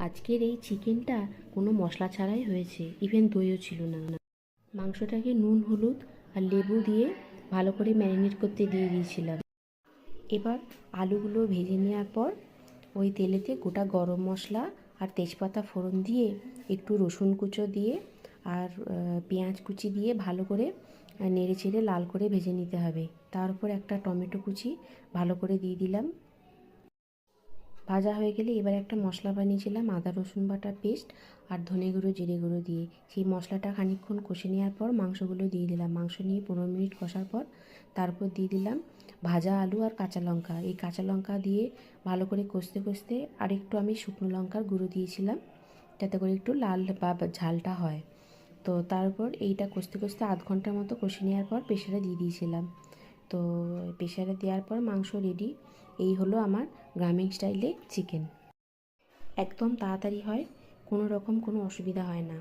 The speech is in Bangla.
আজকের এই চিকেনটা কোনো মশলা ছাড়াই হয়েছে, ইভেন দইও ছিল না। মাংসটাকে নুন হলুদ আর লেবু দিয়ে ভালো করে ম্যারিনেট করতে দিয়ে দিয়েছিলাম। এবার আলুগুলো ভেজে নেওয়ার পর ওই তেলেতে গোটা গরম মশলা আর তেজপাতা ফোড়ন দিয়ে একটু রসুন কুচো দিয়ে আর পেঁয়াজ কুচি দিয়ে ভালো করে নেড়ে চেড়ে লাল করে ভেজে নিতে হবে। তারপর একটা টমেটো কুচি ভালো করে দিয়ে দিলাম। ভাজা হয়ে গেলে এবার একটা মশলা বানিয়েছিলাম আদা রসুন বাটা পেস্ট আর ধনে গুঁড়ো জিরে গুঁড়ো দিয়ে। সেই মশলাটা খানিকক্ষণ কষে নেওয়ার পর মাংসগুলো দিয়ে দিলাম। মাংস নিয়ে 15 মিনিট কষার পর তারপর দিয়ে দিলাম ভাজা আলু আর কাঁচা লঙ্কা। এই কাঁচা লঙ্কা দিয়ে ভালো করে কষতে কষতে আরেকটু আমি শুকনো লঙ্কার গুঁড়ো দিয়েছিলাম, যাতে করে একটু লাল বা ঝালটা হয়। তো তারপর এইটা কষতে কষতে আধ ঘন্টার মতো কষে নেওয়ার পর প্রেশারে দিয়ে দিয়েছিলাম। তো প্রেশারে দেওয়ার পর মাংস রেডি। এই হলো আমার গ্রামীণ স্টাইলে চিকেন। একদম তাড়াতাড়ি হয়, কোনো রকম কোনো অসুবিধা হয় না।